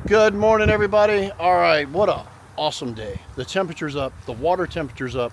Good morning, everybody. All right, what a awesome day. The temperature's up, the water temperature's up.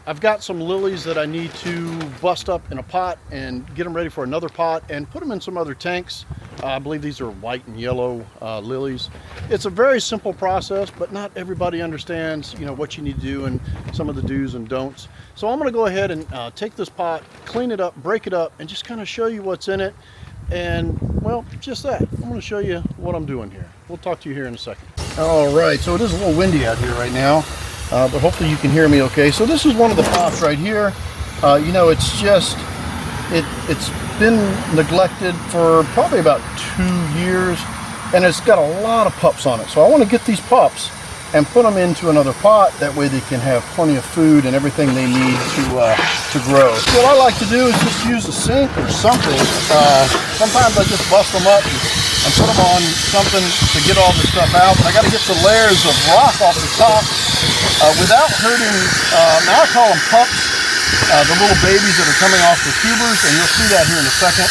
I've got some lilies that I need to bust up in a pot and get them ready for another pot and put them in some other tanks. I believe these are white and yellow lilies. It's a very simple process, but not everybody understands, what you need to do and some of the do's and don'ts. So I'm going to go ahead and take this pot, clean it up, break it up, and just kind of show you what's in it. And well, just that. I'm going to show you what I'm doing here. We'll talk to you here in a second. All right, so it is a little windy out here right now, but hopefully you can hear me okay. So this is one of the pots right here. It's been neglected for probably about 2 years, and it's got a lot of pups on it. So I want to get these pups and put them into another pot. That way they can have plenty of food and everything they need to grow. So what I like to do is just use a sink or something. Sometimes I just bust them up and put them on something to get all this stuff out. But I got to get the layers of rock off the top without hurting, now I call them pups, the little babies that are coming off the tubers, and you'll see that here in a second.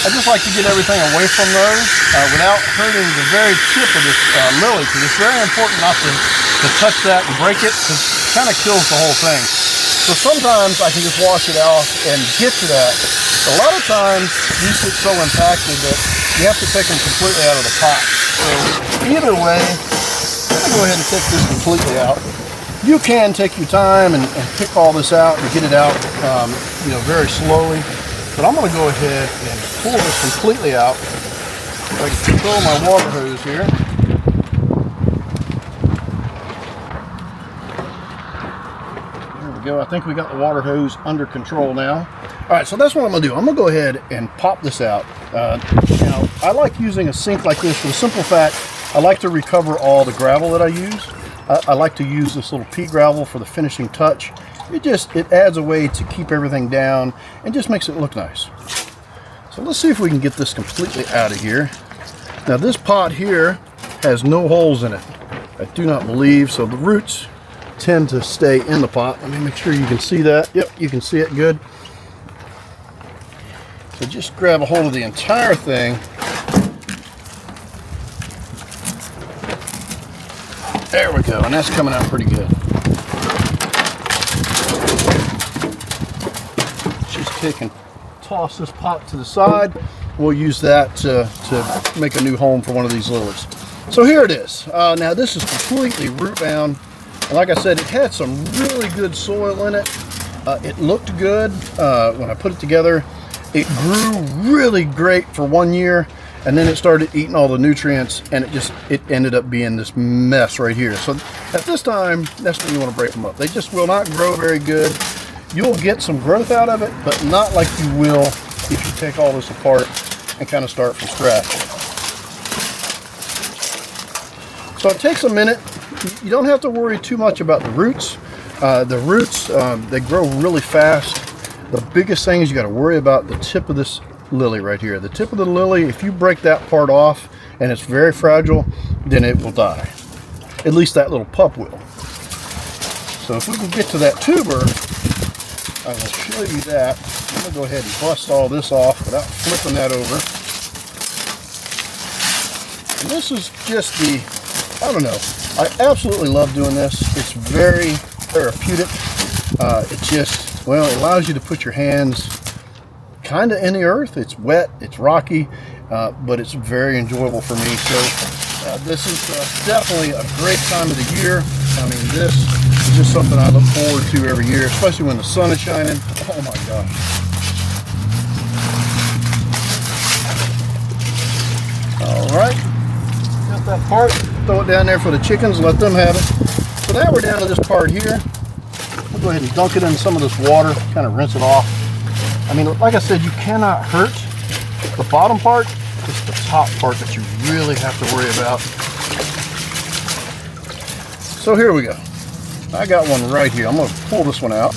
I just like to get everything away from those without hurting the very tip of this lily, because it's very important not to touch that and break it, because it kind of kills the whole thing. So sometimes I can just wash it out and get to that. A lot of times these get so impacted that you have to take them completely out of the pot. So either way, I'm going to go ahead and take this completely out. You can take your time and pick all this out and get it out very slowly. But I'm going to go ahead and pull this completely out. If I can control my water hose here. There we go. I think we got the water hose under control now. All right, so that's what I'm going to do. I'm going to go ahead and pop this out. Now, I like using a sink like this for the simple fact I like to recover all the gravel that I use. I like to use this little pea gravel for the finishing touch. It adds a way to keep everything down and just makes it look nice. So let's see if we can get this completely out of here. Now this pot here has no holes in it, I do not believe, so the roots tend to stay in the pot. Let me make sure you can see that. Yep, you can see it good. So just grab a hold of the entire thing. There we go, and that's coming out pretty good. Just take and toss this pot to the side. We'll use that to make a new home for one of these lilies. So here it is. Now this is completely root bound. And like I said, it had some really good soil in it. It looked good when I put it together. It grew really great for 1 year, and then it started eating all the nutrients, and it ended up being this mess right here. So at this time, that's when you want to break them up. They just will not grow very good. You'll get some growth out of it, but not like you will if you take all this apart and kind of start from scratch. So it takes a minute. You don't have to worry too much about the roots. They grow really fast. The biggest thing is you got to worry about the tip of this lily right here. The tip of the lily, if you break that part off and it's very fragile, then it will die. At least that little pup will. So if we can get to that tuber, I will show you that. I'm going to go ahead and bust all this off without flipping that over. And this is just I don't know. I absolutely love doing this. It's very therapeutic. It allows you to put your hands kind of in the earth. It's wet, it's rocky, but it's very enjoyable for me. So this is definitely a great time of the year. I mean, this is just something I look forward to every year, especially when the sun is shining. Oh my gosh. All right, got that part. Throw it down there for the chickens, let them have it. So now we're down to this part here. We'll go ahead and dunk it in some of this water, kind of rinse it off. I mean, like I said, you cannot hurt the bottom part. It's the top part that you really have to worry about. So here we go. I got one right here. I'm going to pull this one out.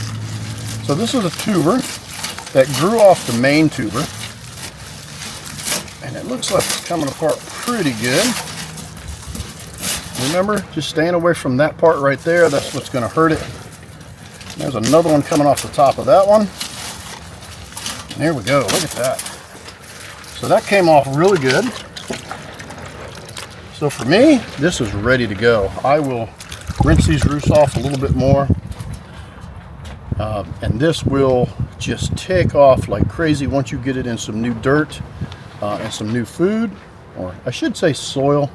So this is a tuber that grew off the main tuber. And it looks like it's coming apart pretty good. Remember, just staying away from that part right there. That's what's going to hurt it. There's another one coming off the top of that one. And there we go. Look at that. So that came off really good. So for me, this is ready to go. I will rinse these roots off a little bit more. And this will just take off like crazy once you get it in some new dirt and some new food, or I should say soil.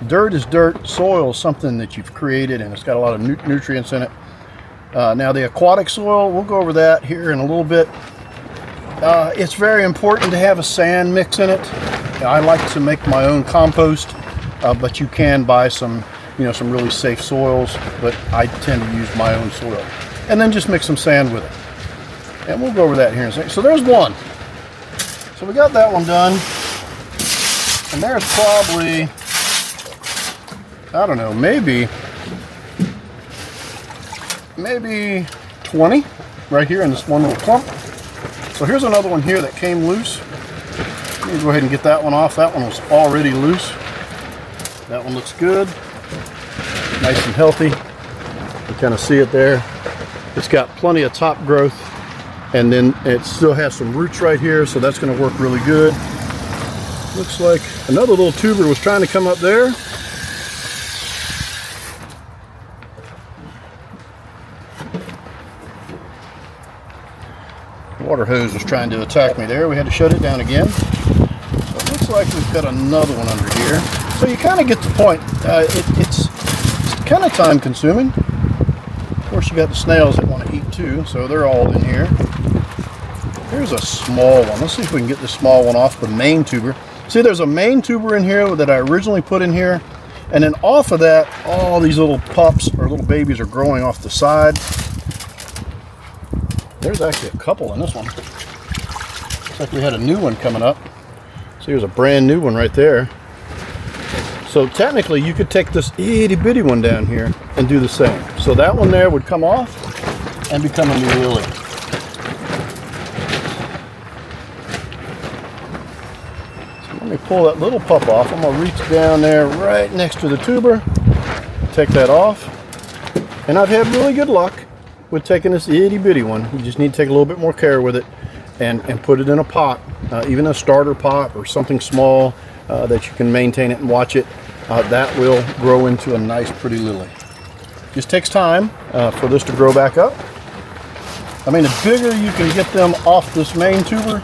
Dirt is dirt, soil is something that you've created and it's got a lot of nutrients in it. Now the aquatic soil, we'll go over that here in a little bit. It's very important to have a sand mix in it. I like to make my own compost, but you can buy some, some really safe soils, but I tend to use my own soil. And then just mix some sand with it. And we'll go over that here in a second. So there's one. So we got that one done. And there's probably, I don't know, maybe 20 right here in this one little clump. So here's another one here that came loose. Let me go ahead and get that one off. That one was already loose. That one looks good. Nice and healthy. You kind of see it there. It's got plenty of top growth, and then it still has some roots right here, so that's going to work really good. Looks like another little tuber was trying to come up there. The water hose was trying to attack me there. We had to shut it down again. So it looks like we've got another one under here. So you kind of get the point. It's kind of time consuming. Of course, you got the snails that want to eat too, so they're all in here. Here's a small one. Let's see if we can get this small one off the main tuber. See, there's a main tuber in here that I originally put in here, and then off of that, all these little pups or little babies are growing off the side. There's actually a couple in this one. Looks like we had a new one coming up. So here's a brand new one right there. So technically you could take this itty bitty one down here and do the same. So that one there would come off and become a new lily. So let me pull that little pup off. I'm going to reach down there right next to the tuber, take that off. And I've had really good luck with taking this itty bitty one. You just need to take a little bit more care with it and put it in a pot, even a starter pot or something small that you can maintain it and watch it. That will grow into a nice pretty lily. Just takes time for this to grow back up. I mean, the bigger you can get them off this main tuber,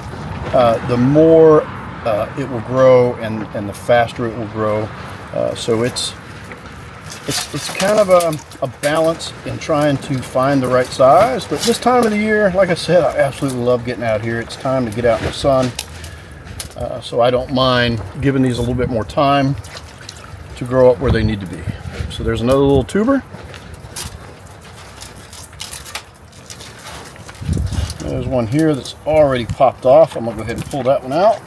the more it will grow and the faster it will grow. So it's kind of a balance in trying to find the right size. But this time of the year, like I said, I absolutely love getting out here. It's time to get out in the sun. So I don't mind giving these a little bit more time to grow up where they need to be. So there's another little tuber. There's one here that's already popped off. I'm gonna go ahead and pull that one out.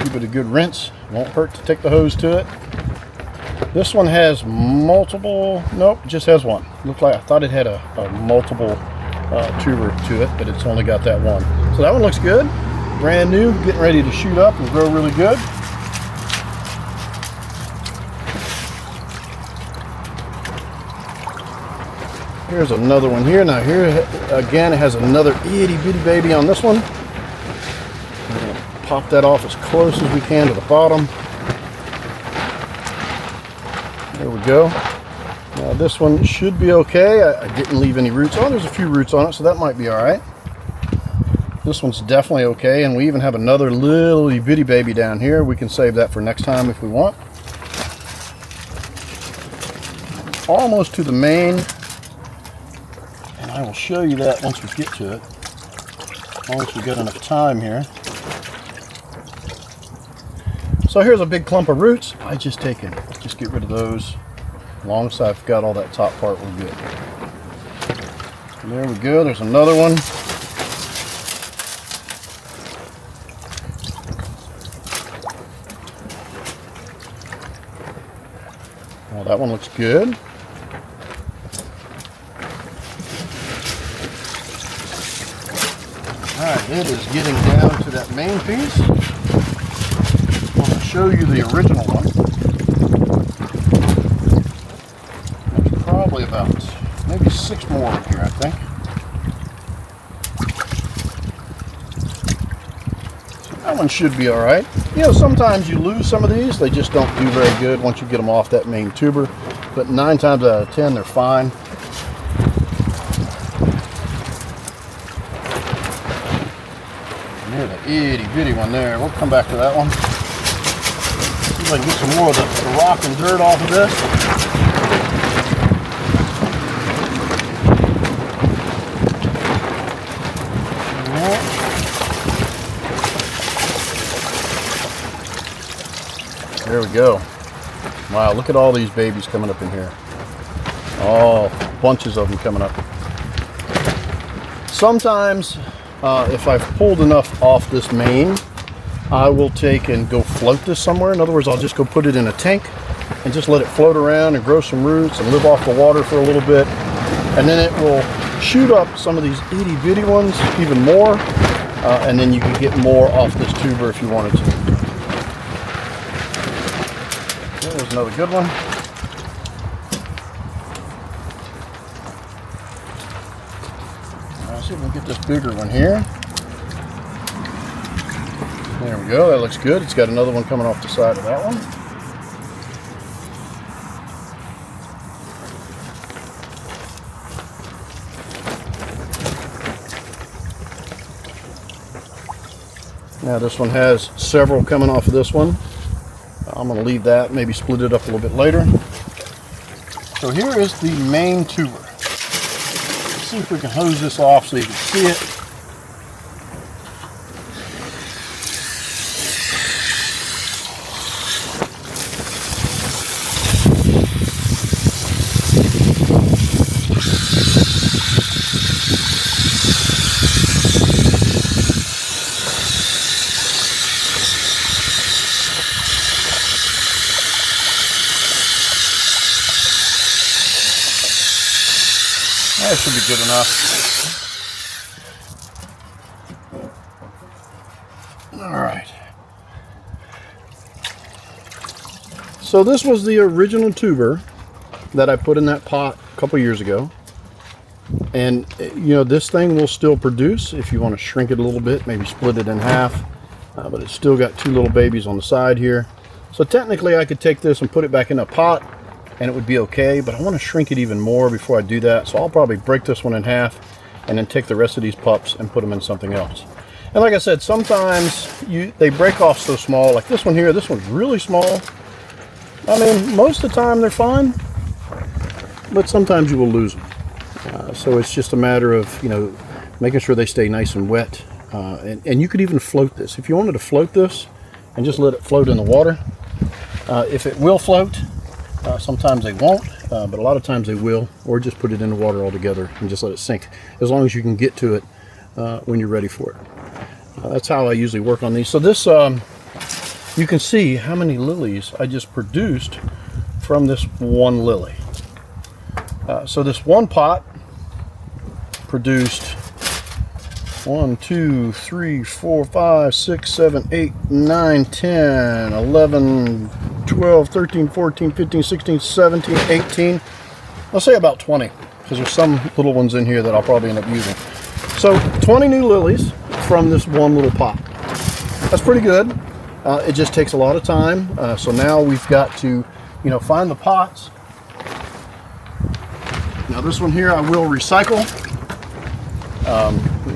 Give it a good rinse. Won't hurt to take the hose to it. This one has multiple, nope, it just has one. Looked like, I thought it had a multiple tuber to it, but it's only got that one. So that one looks good. Brand new, getting ready to shoot up and grow really good. Here's another one here. Now here again, it has another itty bitty baby on this one. We're going to pop that off as close as we can to the bottom. There we go. Now this one should be okay. I didn't leave any roots on. There's a few roots on it, so that might be all right. This one's definitely okay, and we even have another little bitty baby down here. We can save that for next time if we want. Almost to the main, and I will show you that once we get to it. As long as we got enough time here. So here's a big clump of roots. I just get rid of those. As long as I've got all that top part, we're good. And there we go. There's another one. Well, that one looks good. Alright, it is getting down to that main piece. I want to show you the original one. There's probably about maybe 6 more in here, I think. So that one should be all right. You know, sometimes you lose some of these. They just don't do very good once you get them off that main tuber. But 9 times out of 10, they're fine. And here's the itty bitty one there. We'll come back to that one. See if I can get some more of the rock and dirt off of this. There we go. Wow, look at all these babies coming up in here. Oh, bunches of them coming up. Sometimes, if I've pulled enough off this main, I will take and go float this somewhere. In other words, I'll just go put it in a tank and just let it float around and grow some roots and live off the water for a little bit. And then it will shoot up some of these itty bitty ones even more. And then you can get more off this tuber if you wanted to. There's another good one. Let's see if we can get this bigger one here. There we go. That looks good. It's got another one coming off the side of that one. Now this one has several coming off of this one. I'm going to leave that, maybe split it up a little bit later. So here is the main tuber. Let's see if we can hose this off so you can see it. That should be good enough. All right. So this was the original tuber that I put in that pot a couple years ago. And, you know, this thing will still produce if you want to shrink it a little bit, maybe split it in half. But it's still got 2 little babies on the side here. So technically I could take this and put it back in a pot and it would be okay, but I want to shrink it even more before I do that. So I'll probably break this one in half and then take the rest of these pups and put them in something else. And like I said, sometimes they break off so small, like this one here. This one's really small. I mean, most of the time they're fine, but sometimes you will lose them. So it's just a matter of, you know, making sure they stay nice and wet. And you could even float this. If you wanted to float this and just let it float in the water, if it will float, sometimes they won't, but a lot of times they will, or just put it in the water altogether and just let it sink, as long as you can get to it when you're ready for it. That's how I usually work on these. So this, you can see how many lilies I just produced from this one lily. So this one pot produced 1, 2, 3, 4, 5, 6, 7, 8, 9, 10, 11, 12, 13, 14, 15, 16, 17, 18. I'll say about 20, because there's some little ones in here that I'll probably end up using. So 20 new lilies from this one little pot. That's pretty good. It just takes a lot of time. So now we've got to, you know, find the pots. Now this one here I will recycle.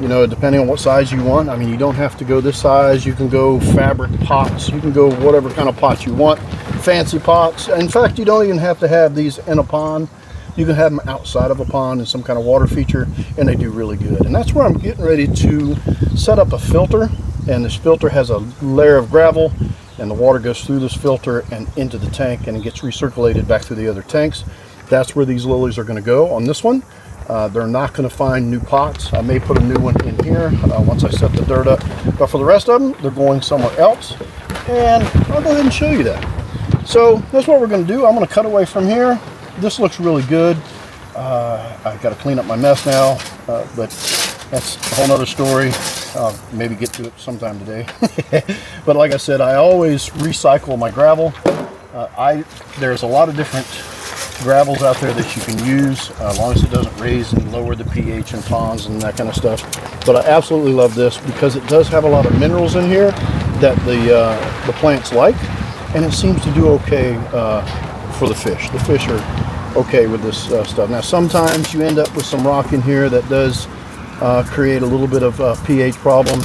You know, depending on what size you want. I mean, you don't have to go this size. You can go fabric pots. You can go whatever kind of pots you want. Fancy pots. In fact, you don't even have to have these in a pond. You can have them outside of a pond in some kind of water feature, and they do really good. And that's where I'm getting ready to set up a filter. And this filter has a layer of gravel, and the water goes through this filter and into the tank, and it gets recirculated back through the other tanks. That's where these lilies are going to go on this one. They're not going to find new pots. I may put a new one in here once I set the dirt up. But for the rest of them, they're going somewhere else. And I'll go ahead and show you that. So that's what we're going to do. I'm going to cut away from here. This looks really good. I've got to clean up my mess now, but that's a whole nother story. I'll maybe get to it sometime today. But like I said, I always recycle my gravel. There's a lot of different gravels out there that you can use, as long as it doesn't raise and lower the pH in ponds and that kind of stuff. But I absolutely love this because it does have a lot of minerals in here that the plants like, and it seems to do okay for the fish. The fish are okay with this stuff. Now sometimes you end up with some rock in here that does create a little bit of a pH problem,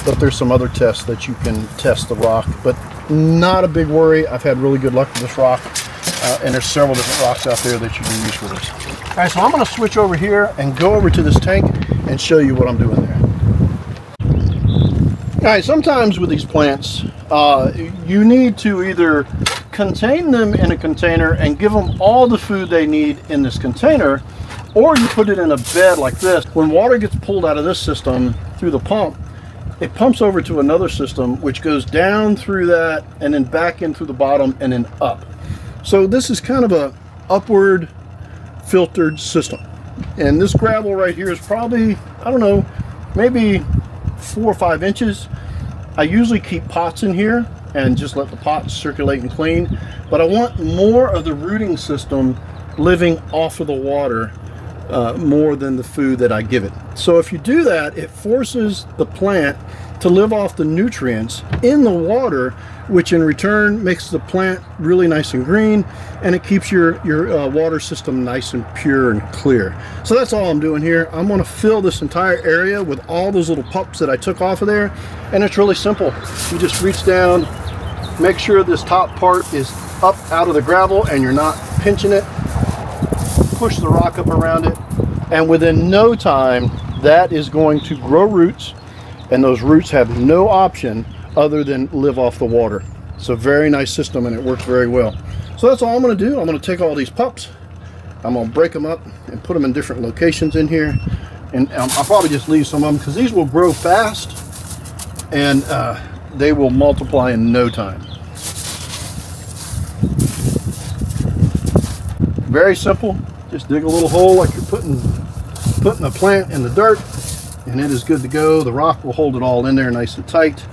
but there's some other tests that you can test the rock, but not a big worry. I've had really good luck with this rock, and there's several different rocks out there that you can use for this. All right, so I'm going to switch over here and go over to this tank and show you what I'm doing there. All right, sometimes with these plants, you need to either contain them in a container and give them all the food they need in this container, or you put it in a bed like this. When water gets pulled out of this system through the pump, it pumps over to another system which goes down through that and then back in through the bottom and then up. So this is kind of a upward filtered system. And this gravel right here is probably, I don't know, maybe 4 or 5 inches. I usually keep pots in here and just let the pots circulate and clean, but I want more of the rooting system living off of the water more than the food that I give it. So if you do that, it forces the plant to live off the nutrients in the water, which in return makes the plant really nice and green, and it keeps your water system nice and pure and clear. So that's all I'm doing here. I'm going to fill this entire area with all those little pups that I took off of there, and it's really simple. You just reach down, make sure this top part is up out of the gravel and you're not pinching it, push the rock up around it, and within no time that is going to grow roots, and those roots have no option other than live off the water. It's a very nice system and it works very well. So that's all I'm going to do. I'm going to take all these pups, I'm going to break them up and put them in different locations in here, and I'll probably just leave some of them because these will grow fast and they will multiply in no time. Very simple. Just dig a little hole like you're putting a plant in the dirt, and it is good to go. The rock will hold it all in there nice and tight.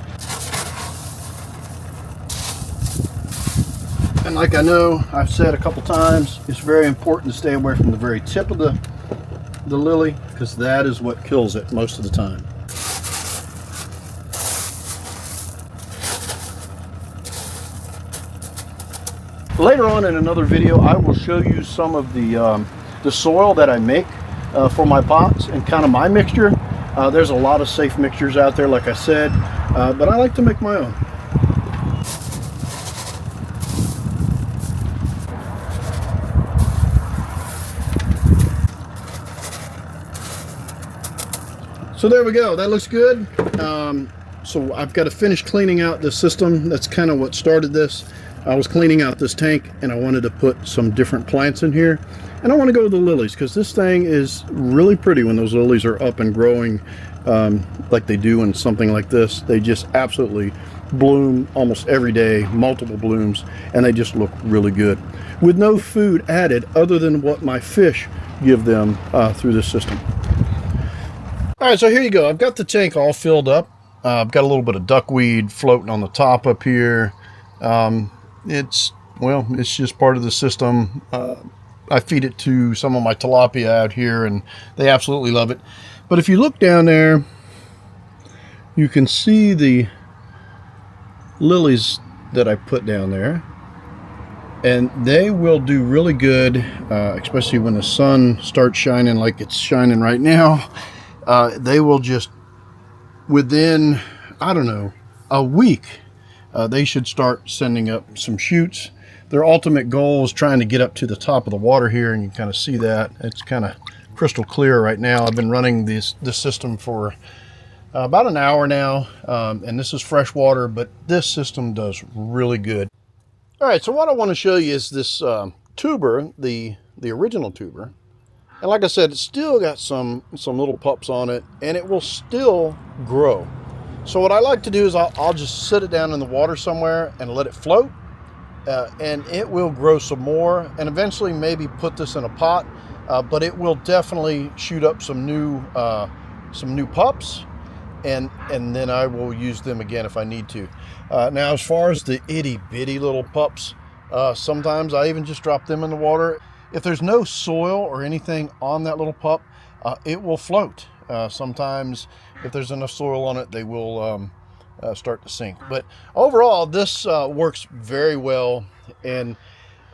And like I know I've said a couple times, it's very important to stay away from the very tip of the lily, because that is what kills it most of the time. Later on in another video, I will show you some of the soil that I make for my pots and kind of my mixture. There's a lot of safe mixtures out there, like I said, but I like to make my own. So there we go. That looks good. So I've got to finish cleaning out the system. That's kind of what started this. I was cleaning out this tank and I wanted to put some different plants in here. And I want to go with the lilies because this thing is really pretty when those lilies are up and growing like they do in something like this. They just absolutely bloom almost every day, multiple blooms, and they just look really good. With no food added other than what my fish give them through this system. All right, so here you go. I've got the tank all filled up. I've got a little bit of duckweed floating on the top up here. It's just part of the system. I feed it to some of my tilapia out here and they absolutely love it. But if you look down there, you can see the lilies that I put down there, and they will do really good, especially when the sun starts shining like it's shining right now. They will just, within, I don't know, a week, they should start sending up some shoots. Their ultimate goal is trying to get up to the top of the water here, and you can kind of see that. It's kind of crystal clear right now. I've been running this system for about an hour now, and this is fresh water, but this system does really good. All right, so what I want to show you is this tuber, the original tuber. And like I said, it's still got some little pups on it, and it will still grow. So what I like to do is I'll just sit it down in the water somewhere and let it float, and it will grow some more, and eventually maybe put this in a pot, but it will definitely shoot up some new pups, and then I will use them again if I need to. Now, as far as the itty bitty little pups, sometimes I even just drop them in the water. If there's no soil or anything on that little pup, it will float. Sometimes if there's enough soil on it, they will start to sink. But overall, this works very well, and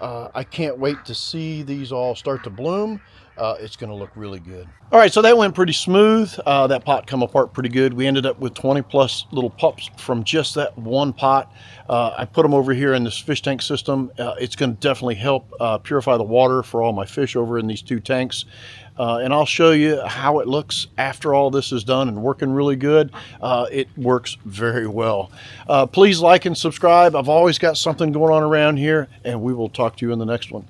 I can't wait to see these all start to bloom. It's going to look really good. All right, so that went pretty smooth. That pot come apart pretty good. We ended up with 20 plus little pups from just that one pot. I put them over here in this fish tank system. It's going to definitely help purify the water for all my fish over in these 2 tanks. And I'll show you how it looks after all this is done and working really good. It works very well. Please like and subscribe. I've always got something going on around here, and we will talk to you in the next one.